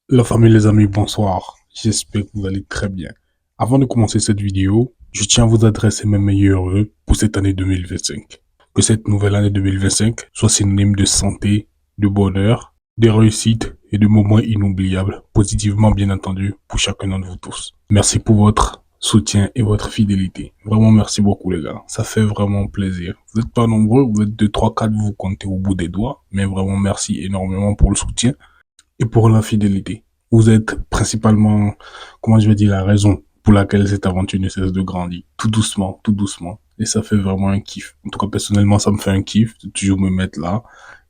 La famille, les amis, bonsoir. J'espère que vous allez très bien. Avant de commencer cette vidéo, je tiens à vous adresser mes meilleurs vœux pour cette année 2025. Que cette nouvelle année 2025 soit synonyme de santé, de bonheur, de réussite et de moments inoubliables, positivement bien entendu, pour chacun d'entre vous tous. Merci pour votre soutien et votre fidélité. Vraiment, merci beaucoup les gars. Ça fait vraiment plaisir. Vous n'êtes pas nombreux, vous êtes 2, 3, 4, vous comptez au bout des doigts, mais vraiment merci énormément pour le soutien et pour la fidélité. Vous êtes principalement, comment je vais dire, la raison pour laquelle cette aventure ne cesse de grandir. Tout doucement, tout doucement. Et ça fait vraiment un kiff. En tout cas, personnellement, ça me fait un kiff de toujours me mettre là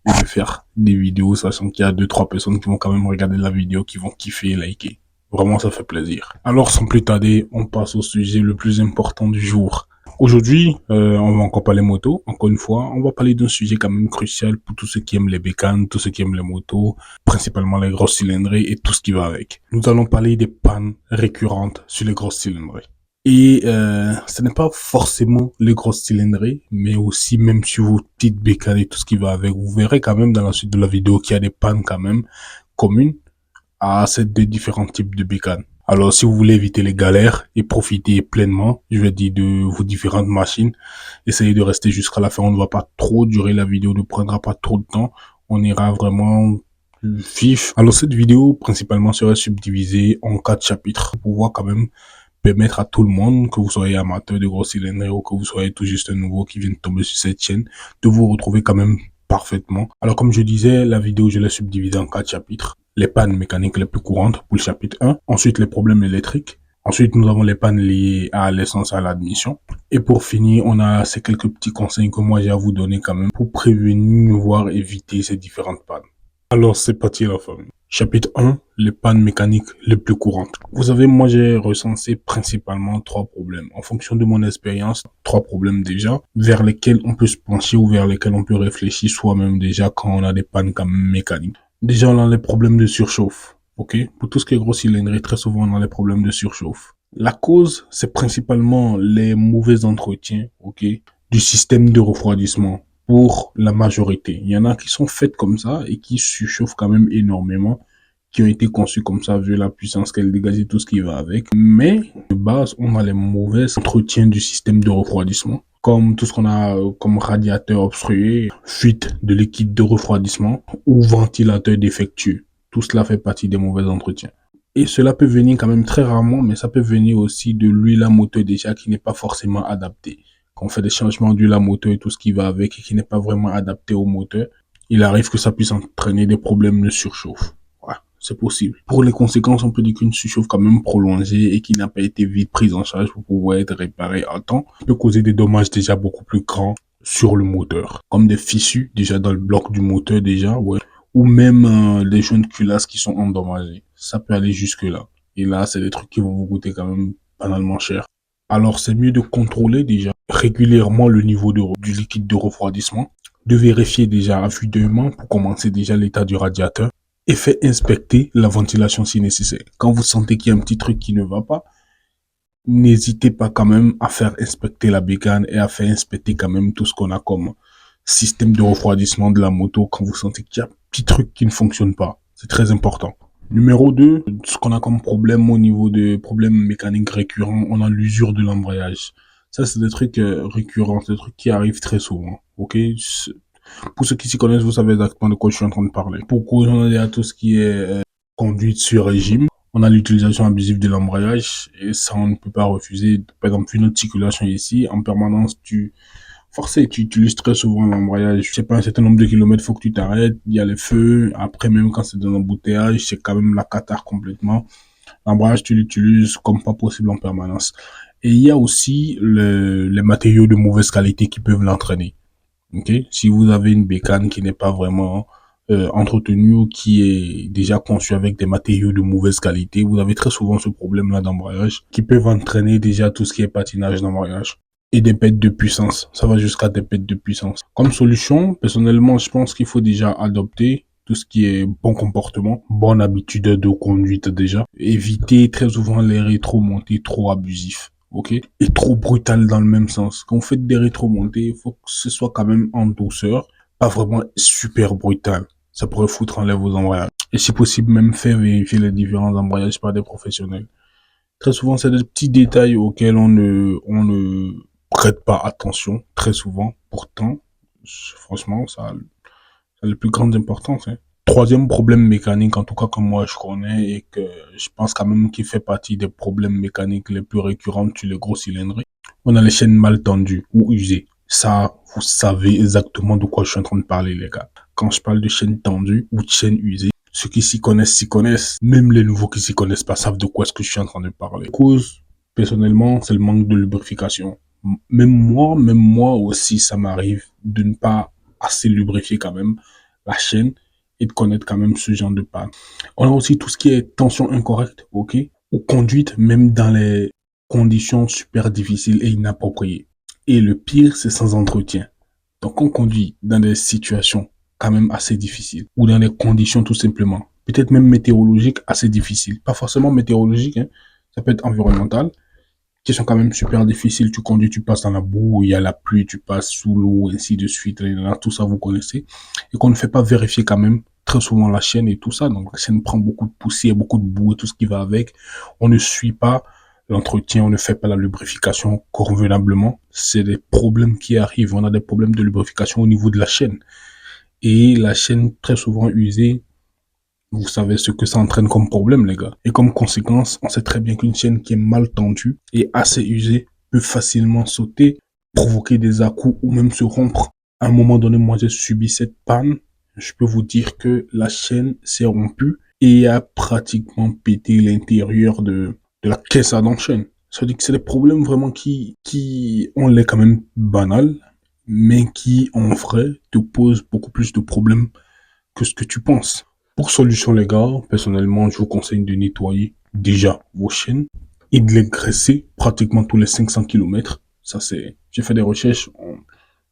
et de faire des vidéos, sachant qu'il y a 2, 3 personnes qui vont quand même regarder la vidéo, qui vont kiffer et liker. Vraiment, ça fait plaisir. Alors, sans plus tarder, on passe au sujet le plus important du jour. Aujourd'hui, on va encore parler moto. Encore une fois, on va parler d'un sujet quand même crucial pour tous ceux qui aiment les bécanes, tous ceux qui aiment les motos, principalement les grosses cylindrées et tout ce qui va avec. Nous allons parler des pannes récurrentes sur les grosses cylindrées. Et ce n'est pas forcément les grosses cylindrées, mais aussi même sur vos petites bécanes et tout ce qui va avec. Vous verrez quand même dans la suite de la vidéo qu'il y a des pannes quand même communes à ces deux différents types de bécanes. Alors, si vous voulez éviter les galères et profiter pleinement, je vais dire, de vos différentes machines, essayez de rester jusqu'à la fin. On ne va pas trop durer la vidéo, ne prendra pas trop de temps. On ira vraiment vif. Alors, cette vidéo, principalement, sera subdivisée en 4 chapitres pour pouvoir quand même permettre à tout le monde, que vous soyez amateur de gros cylindres ou que vous soyez tout juste un nouveau qui vient de tomber sur cette chaîne, de vous retrouver quand même parfaitement. Alors, comme je disais, la vidéo, je l'ai subdivisée en 4 chapitres. Les pannes mécaniques les plus courantes pour le chapitre 1. Ensuite, les problèmes électriques. Ensuite, nous avons les pannes liées à l'essence, à l'admission. Et pour finir, on a ces quelques petits conseils que moi j'ai à vous donner quand même pour prévenir, voire éviter ces différentes pannes. Alors, c'est parti la famille. Chapitre 1, les pannes mécaniques les plus courantes. Vous savez, moi j'ai recensé principalement 3 problèmes. En fonction de mon expérience, 3 problèmes déjà, vers lesquels on peut se pencher ou vers lesquels on peut réfléchir soi-même déjà quand on a des pannes quand même mécaniques. Déjà, on a les problèmes de surchauffe. Ok, pour tout ce qui est gros cylindrée, très souvent on a les problèmes de surchauffe. La cause, c'est principalement les mauvais entretiens, ok, du système de refroidissement pour la majorité. Il y en a qui sont faites comme ça et qui surchauffent quand même énormément, qui ont été conçues comme ça vu la puissance qu'elles dégagent et tout ce qui va avec. Mais de base, on a les mauvais entretiens du système de refroidissement, comme tout ce qu'on a comme radiateur obstrué, fuite de liquide de refroidissement ou ventilateur défectueux. Tout cela fait partie des mauvais entretiens. Et cela peut venir quand même très rarement, mais ça peut venir aussi de l'huile à moteur déjà qui n'est pas forcément adaptée. Quand on fait des changements d'huile à moteur et tout ce qui va avec et qui n'est pas vraiment adapté au moteur, il arrive que ça puisse entraîner des problèmes de surchauffe. Ouais, c'est possible. Pour les conséquences, on peut dire qu'une surchauffe quand même prolongée et qui n'a pas été vite prise en charge pour pouvoir être réparée à temps peut causer des dommages déjà beaucoup plus grands sur le moteur, comme des fissures déjà dans le bloc du moteur déjà, ouais, ou même des joints de culasse qui sont endommagés. Ça peut aller jusque là. Et là, c'est des trucs qui vont vous coûter quand même banalement cher. Alors, c'est mieux de contrôler déjà régulièrement le niveau du liquide de refroidissement, de vérifier déjà à vue d'œil pour commencer déjà l'état du radiateur et faire inspecter la ventilation si nécessaire. Quand vous sentez qu'il y a un petit truc qui ne va pas, n'hésitez pas quand même à faire inspecter la bécane et à faire inspecter quand même tout ce qu'on a comme système de refroidissement de la moto quand vous sentez qu'il y a un petit truc qui ne fonctionne pas. C'est très important. Numéro 2, ce qu'on a comme problème au niveau des problèmes mécaniques récurrents, on a l'usure de l'embrayage. Ça, c'est des trucs récurrents, c'est des trucs qui arrivent très souvent. Ok, pour ceux qui s'y connaissent, vous savez exactement de quoi je suis en train de parler. Pour cause, on a tout ce qui est conduite sur régime. On a l'utilisation abusive de l'embrayage et ça, on ne peut pas refuser. Par exemple, une autre circulation ici, en permanence, tu utilises très souvent l'embrayage. Je sais pas, un certain nombre de kilomètres, faut que tu t'arrêtes. Il y a les feux. Après, même quand c'est dans l'embouteillage, c'est quand même la catarrhe complètement. L'embrayage, tu l'utilises comme pas possible en permanence. Et il y a aussi les matériaux de mauvaise qualité qui peuvent l'entraîner. Ok? Si vous avez une bécane qui n'est pas vraiment entretenue ou qui est déjà conçue avec des matériaux de mauvaise qualité, vous avez très souvent ce problème-là d'embrayage qui peuvent entraîner déjà tout ce qui est patinage d'embrayage et des pertes de puissance. Ça va jusqu'à des pertes de puissance. Comme solution, personnellement, je pense qu'il faut déjà adopter tout ce qui est bon comportement, bonne habitude de conduite déjà. Éviter très souvent les rétromontées trop abusifs. Ok? Et trop brutal dans le même sens. Quand vous faites des rétromontées, il faut que ce soit quand même en douceur, pas vraiment super brutal. Ça pourrait foutre en l'air vos embrayages. et si possible même faire vérifier les différents embrayages par des professionnels. Très souvent, c'est des petits détails auxquels on ne prête pas attention, très souvent. Pourtant, franchement, ça a la plus grande importance, hein. Troisième problème mécanique, en tout cas que moi je connais et que je pense quand même qu'il fait partie des problèmes mécaniques les plus récurrents sur les gros cylindres, on a les chaînes mal tendues ou usées. Ça, vous savez exactement de quoi je suis en train de parler, les gars. Quand je parle de chaînes tendues ou de chaînes usées, ceux qui s'y connaissent s'y connaissent. Même les nouveaux qui s'y connaissent pas savent de quoi est-ce que je suis en train de parler. Cause, personnellement, c'est le manque de lubrification. Même moi aussi, ça m'arrive de ne pas assez lubrifier quand même la chaîne et de connaître quand même ce genre de panne. On a aussi tout ce qui est tension incorrecte, ok, ou conduite même dans les conditions super difficiles et inappropriées. Et le pire, c'est sans entretien. Donc on conduit dans des situations quand même assez difficiles ou dans des conditions tout simplement, peut-être même météorologiques assez difficiles. Pas forcément météorologiques, hein. Ça peut être environnemental, qui sont quand même super difficiles. Tu conduis, tu passes dans la boue, il y a la pluie, tu passes sous l'eau, ainsi de suite. Tout ça, vous connaissez. Et qu'on ne fait pas vérifier quand même très souvent la chaîne et tout ça. Donc, la chaîne prend beaucoup de poussière, beaucoup de boue et tout ce qui va avec. On ne suit pas l'entretien, on ne fait pas la lubrification convenablement. C'est des problèmes qui arrivent. On a des problèmes de lubrification au niveau de la chaîne. Et la chaîne, très souvent usée, vous savez ce que ça entraîne comme problème, les gars. Et comme conséquence, on sait très bien qu'une chaîne qui est mal tendue et assez usée peut facilement sauter, provoquer des à-coups ou même se rompre. À un moment donné, moi, j'ai subi cette panne. Je peux vous dire que la chaîne s'est rompue et a pratiquement pété l'intérieur de la caisse à l'enchaîne. Ça veut dire que c'est des problèmes vraiment qui ont l'air quand même banals, mais qui, en vrai, te posent beaucoup plus de problèmes que ce que tu penses. Pour solution, les gars, personnellement, je vous conseille de nettoyer déjà vos chaînes et de les graisser pratiquement tous les 500 km. Ça, j'ai fait des recherches,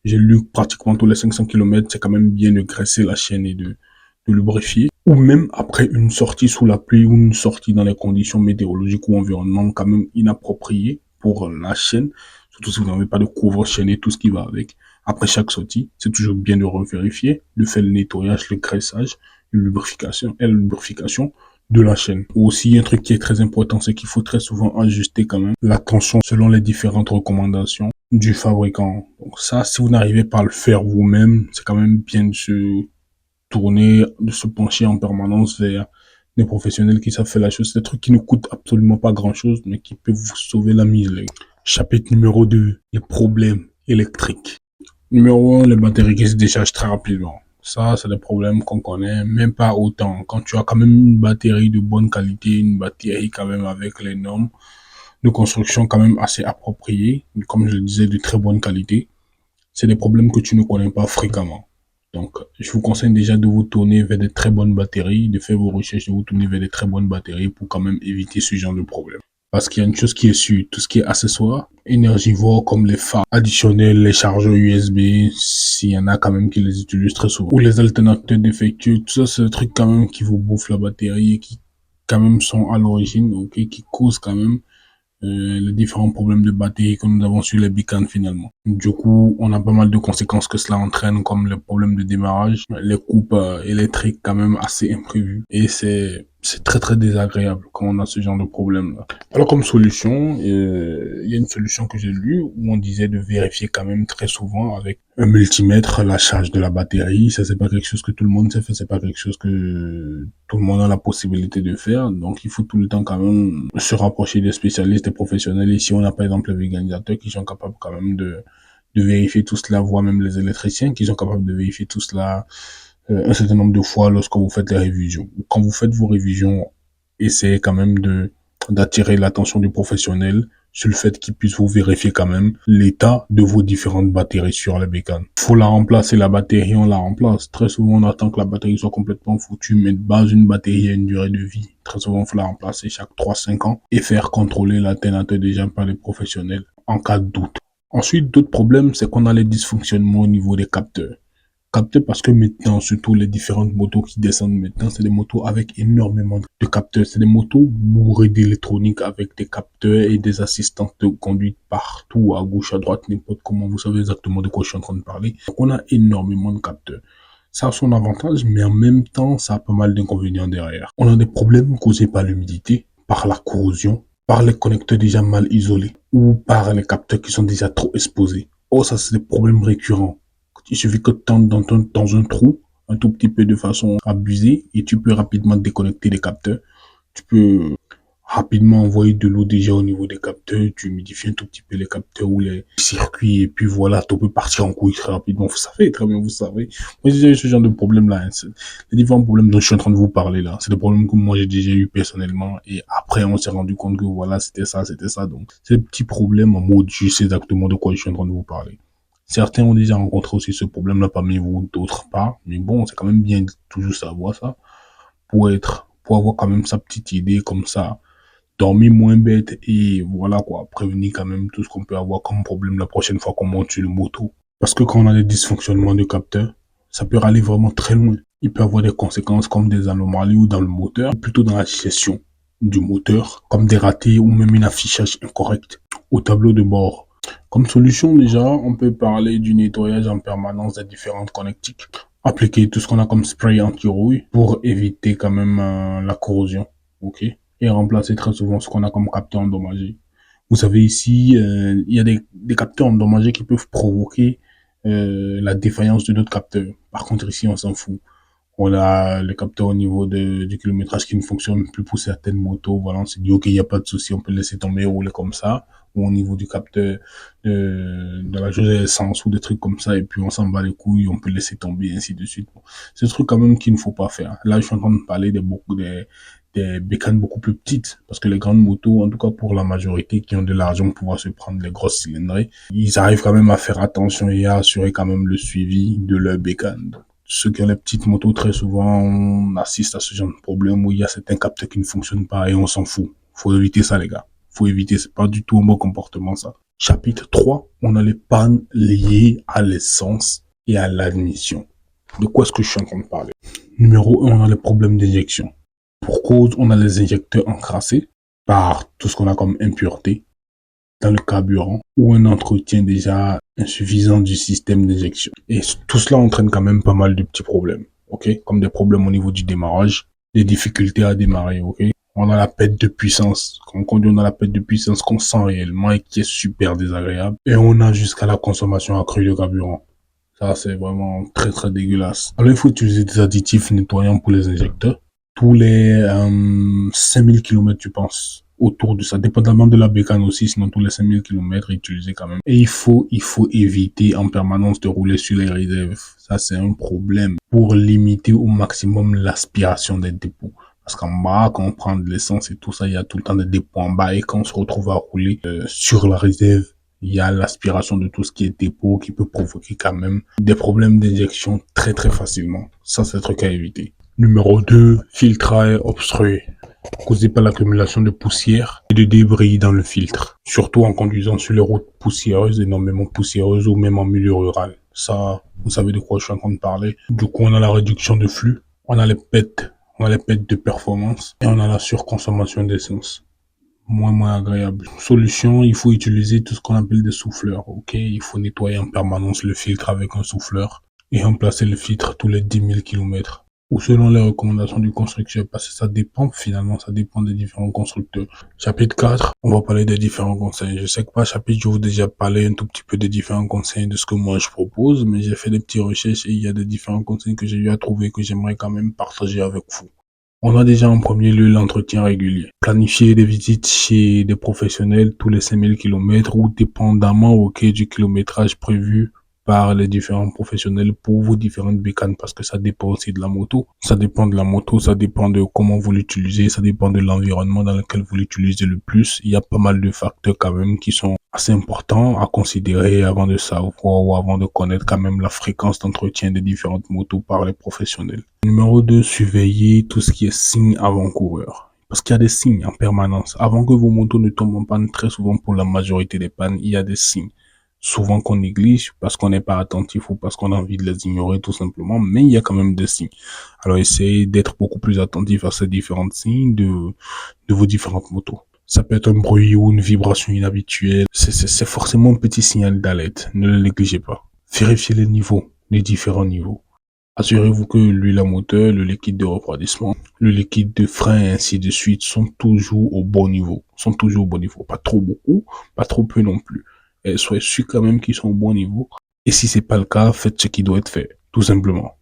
j'ai lu pratiquement tous les 500 km, c'est quand même bien de graisser la chaîne et de lubrifier. Ou même après une sortie sous la pluie ou une sortie dans les conditions météorologiques ou environnementales quand même inappropriées pour la chaîne. Surtout si vous n'avez pas de couvre-chaîne et tout ce qui va avec. Après chaque sortie, c'est toujours bien de revérifier, de faire le nettoyage, le graissage, la lubrification de la chaîne. Aussi, un truc qui est très important, c'est qu'il faut très souvent ajuster quand même la tension selon les différentes recommandations du fabricant. Donc ça, si vous n'arrivez pas à le faire vous-même, c'est quand même bien de se tourner, de se pencher en permanence vers des professionnels qui savent faire la chose. C'est des trucs qui ne coûtent absolument pas grand-chose, mais qui peuvent vous sauver la mise. Chapitre numéro 2, les problèmes électriques. Numéro 1, les batteries qui se déchargent très rapidement. Ça, c'est des problèmes qu'on connaît, même pas autant. Quand tu as quand même une batterie de bonne qualité, une batterie quand même avec les normes de construction quand même assez appropriées, comme je le disais, de très bonne qualité, c'est des problèmes que tu ne connais pas fréquemment. Donc, je vous conseille déjà de vous tourner vers des très bonnes batteries, de faire vos recherches, de vous tourner vers des très bonnes batteries pour quand même éviter ce genre de problème. Parce qu'il y a une chose qui est sûre, tout ce qui est accessoires, énergivores comme les phares additionnels, les chargeurs USB, s'il y en a quand même qui les utilisent très souvent, ou les alternateurs défectueux, tout ça c'est des trucs quand même qui vous bouffent la batterie et qui quand même sont à l'origine, ok, qui causent quand même les différents problèmes de batterie que nous avons sur les bécanes finalement. Du coup, on a pas mal de conséquences que cela entraîne, comme les problèmes de démarrage, les coupes électriques quand même assez imprévues. Et c'est très très désagréable quand on a ce genre de problème là. Alors comme solution, il y a une solution que j'ai lue où on disait de vérifier quand même très souvent avec un multimètre la charge de la batterie. Ça c'est pas quelque chose que tout le monde sait faire, c'est pas quelque chose que tout le monde a la possibilité de faire. Donc il faut tout le temps quand même se rapprocher des spécialistes, des professionnels. Ici on a par exemple les organisateurs qui sont capables quand même de vérifier tout cela, voire même les électriciens qui sont capables de vérifier tout cela un certain nombre de fois lorsque vous faites les révisions. Quand vous faites vos révisions, essayez quand même d'attirer l'attention du professionnel sur le fait qu'il puisse vous vérifier quand même l'état de vos différentes batteries sur les bécanes. Faut la remplacer, la batterie, on la remplace. Très souvent, on attend que la batterie soit complètement foutue, mais de base, une batterie a une durée de vie. Très souvent, il faut la remplacer chaque 3-5 ans et faire contrôler l'alternateur déjà par les professionnels en cas de doute. Ensuite, d'autres problèmes, c'est qu'on a les dysfonctionnements au niveau des capteurs. Capteurs parce que maintenant, surtout les différentes motos qui descendent maintenant, c'est des motos avec énormément de capteurs. C'est des motos bourrées d'électronique avec des capteurs et des assistantes de conduite partout, à gauche, à droite, n'importe comment. Vous savez exactement de quoi je suis en train de parler. Donc, on a énormément de capteurs. Ça a son avantage, mais en même temps, ça a pas mal d'inconvénients derrière. On a des problèmes causés par l'humidité, par la corrosion, par les connecteurs déjà mal isolés ou par les capteurs qui sont déjà trop exposés. Oh, ça, c'est des problèmes récurrents. Il suffit que tu tombes dans un trou, un tout petit peu de façon abusée, et tu peux rapidement déconnecter les capteurs. Tu peux rapidement envoyer de l'eau déjà au niveau des capteurs, tu humidifies un tout petit peu les capteurs ou les circuits, et puis voilà, tout peut partir en couille très rapidement. Vous savez, très bien, vous savez. Moi, j'ai déjà eu ce genre de problème-là. Hein. Les différents problèmes dont je suis en train de vous parler là, c'est des problèmes que moi j'ai déjà eu personnellement, et après on s'est rendu compte que voilà, c'était ça, c'était ça. Donc, c'est des petits problèmes en mode, je sais exactement de quoi je suis en train de vous parler. Certains ont déjà rencontré aussi ce problème-là parmi vous, d'autres pas. Mais bon, c'est quand même bien de toujours savoir ça pour avoir quand même sa petite idée comme ça, dormir moins bête et voilà quoi, prévenir quand même tout ce qu'on peut avoir comme problème la prochaine fois qu'on monte sur le moto. Parce que quand on a des dysfonctionnements de capteur, ça peut aller vraiment très loin. Il peut avoir des conséquences comme des anomalies ou dans le moteur, ou plutôt dans la gestion du moteur, comme des ratés ou même un affichage incorrect au tableau de bord. Comme solution déjà, on peut parler du nettoyage en permanence des différentes connectiques. Appliquer tout ce qu'on a comme spray anti-rouille pour éviter quand même la corrosion. Ok, et remplacer très souvent ce qu'on a comme capteur endommagé. Vous savez ici, il y a des capteurs endommagés qui peuvent provoquer la défaillance de notre capteur. Par contre ici, on s'en fout. On a les capteurs au niveau du kilométrage qui ne fonctionnent plus pour certaines motos. Voilà, on s'est dit, ok, il n'y a pas de souci, on peut laisser tomber, rouler comme ça. Ou au niveau du capteur de la jauge d'essence ou des trucs comme ça, et puis on s'en bat les couilles, on peut laisser tomber, ainsi de suite. Bon, c'est des trucs quand même qu'il ne faut pas faire. Là, je suis en train de parler des bécanes beaucoup plus petites, parce que les grandes motos, en tout cas pour la majorité qui ont de l'argent pour pouvoir se prendre les grosses cylindrées, ils arrivent quand même à faire attention et à assurer quand même le suivi de leurs bécanes. Ceux qui ont les petites motos, très souvent, on assiste à ce genre de problème où il y a certains capteurs qui ne fonctionnent pas et on s'en fout. Faut éviter ça, les gars. Faut éviter, c'est pas du tout un bon comportement, ça. Chapitre 3, on a les pannes liées à l'essence et à l'admission. De quoi est-ce que je suis en train de parler? Numéro 1, on a les problèmes d'injection. Pour cause, on a les injecteurs encrassés par tout ce qu'on a comme impureté dans le carburant ou un entretien déjà insuffisant du système d'injection. Et tout cela entraîne quand même pas mal de petits problèmes, ok? Comme des problèmes au niveau du démarrage, des difficultés à démarrer, ok? On a la perte de puissance. Quand on conduit, on a la perte de puissance qu'on sent réellement et qui est super désagréable. Et on a jusqu'à la consommation accrue de carburant. Ça, c'est vraiment très très dégueulasse. Alors, il faut utiliser des additifs nettoyants pour les injecteurs. Tous les 5000 km, tu penses, autour de ça, dépendamment de la bécane aussi, sinon tous les 5000 km utilisés quand même. Et il faut éviter en permanence de rouler sur les réserves. Ça, c'est un problème pour limiter au maximum l'aspiration des dépôts. Parce qu'en bas, quand on prend de l'essence et tout ça, il y a tout le temps des dépôts en bas. Et quand on se retrouve à rouler sur la réserve, il y a l'aspiration de tout ce qui est dépôt qui peut provoquer quand même des problèmes d'injection très très facilement. Ça, c'est un truc à éviter. Numéro 2, filtre à air obstrué, causé par l'accumulation de poussière et de débris dans le filtre. Surtout en conduisant sur les routes poussiéreuses, énormément poussiéreuses ou même en milieu rural. Ça, vous savez de quoi je suis en train de parler. Du coup, on a la réduction de flux, on a les pertes de performance et on a la surconsommation d'essence. Moins agréable. Solution, il faut utiliser tout ce qu'on appelle des souffleurs, ok? Il faut nettoyer en permanence le filtre avec un souffleur et remplacer le filtre tous les 10 000 km. Ou selon les recommandations du constructeur, parce que ça dépend finalement, ça dépend des différents constructeurs. Chapitre 4, on va parler des différents conseils. Je sais que par chapitre, je vous ai déjà parlé un tout petit peu des différents conseils de ce que moi je propose, mais j'ai fait des petites recherches et il y a des différents conseils que j'ai eu à trouver que j'aimerais quand même partager avec vous. On a déjà en premier lieu l'entretien régulier. Planifier des visites chez des professionnels tous les 5000 km ou dépendamment du kilométrage prévu par les différents professionnels pour vos différentes bécanes parce que ça dépend aussi de la moto. Ça dépend de la moto, ça dépend de comment vous l'utilisez, ça dépend de l'environnement dans lequel vous l'utilisez le plus. Il y a pas mal de facteurs quand même qui sont assez importants à considérer avant de savoir ou avant de connaître quand même la fréquence d'entretien des différentes motos par les professionnels. Numéro 2, surveiller tout ce qui est signes avant-coureurs. Parce qu'il y a des signes en permanence. Avant que vos motos ne tombent en panne, très souvent pour la majorité des pannes, il y a des signes. Souvent qu'on néglige parce qu'on n'est pas attentif ou parce qu'on a envie de les ignorer tout simplement, mais il y a quand même des signes. Alors essayez d'être beaucoup plus attentif à ces différents signes de vos différentes motos. Ça peut être un bruit ou une vibration inhabituelle. C'est forcément un petit signal d'alerte. Ne le négligez pas. Vérifiez les niveaux, les différents niveaux. Assurez-vous que l'huile à moteur, le liquide de refroidissement, le liquide de frein et ainsi de suite sont toujours au bon niveau. Sont toujours au bon niveau. Pas trop beaucoup, pas trop peu non plus. Et soyez sûr quand même qu'ils sont au bon niveau. Et si c'est pas le cas, faites ce qui doit être fait. Tout simplement.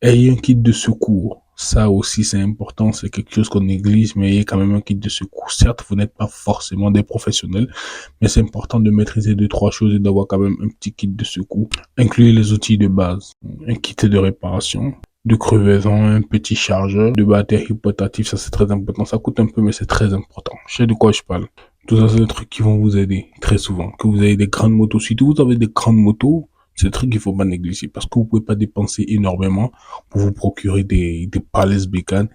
Ayez un kit de secours. Ça aussi, c'est important. C'est quelque chose qu'on néglige, mais ayez quand même un kit de secours. Certes, vous n'êtes pas forcément des professionnels, mais c'est important de maîtriser deux, trois choses et d'avoir quand même un petit kit de secours. Incluez les outils de base. Un kit de réparation, de crevaison, un petit chargeur, de batterie portative. Ça, c'est très important. Ça coûte un peu, mais c'est très important. Je sais de quoi je parle. Tout ça, c'est des trucs qui vont vous aider très souvent. Que vous avez des grandes motos. Si vous avez des grandes motos, c'est un truc qu'il faut pas négliger parce que vous pouvez pas dépenser énormément pour vous procurer des palaises bécanes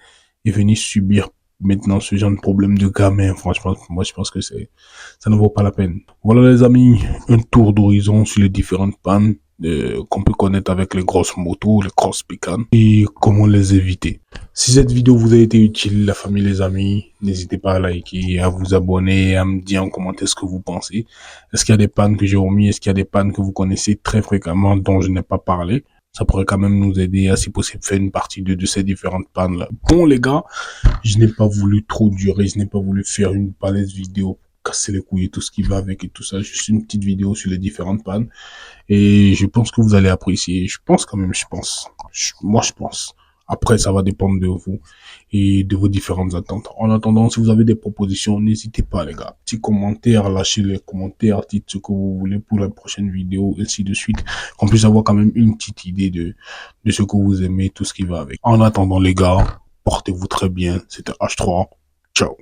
et venir subir maintenant ce genre de problème de gamin. Franchement, moi, je pense que ça ne vaut pas la peine. Voilà, les amis, un tour d'horizon sur les différentes pannes qu'on peut connaître avec les grosses motos, les grosses bécanes et comment les éviter. Si cette vidéo vous a été utile, la famille, les amis, n'hésitez pas à liker, à vous abonner, à me dire en commentaire ce que vous pensez. Est-ce qu'il y a des pannes que j'ai omis? Est-ce qu'il y a des pannes que vous connaissez très fréquemment dont je n'ai pas parlé? Ça pourrait quand même nous aider à, si possible, faire une partie de ces différentes pannes-là. Bon, les gars, je n'ai pas voulu trop durer, je n'ai pas voulu faire une balèze vidéo, casser les couilles et tout ce qui va avec et tout ça. Juste une petite vidéo sur les différentes pannes. Et je pense que vous allez apprécier. Je pense quand même, je pense. Moi, je pense. Après, ça va dépendre de vous et de vos différentes attentes. En attendant, si vous avez des propositions, n'hésitez pas, les gars. Petits commentaires, lâchez les commentaires, dites ce que vous voulez pour la prochaine vidéo, ainsi de suite. Qu'on puisse avoir quand même une petite idée de ce que vous aimez, tout ce qui va avec. En attendant, les gars, portez-vous très bien. C'était H3. Ciao.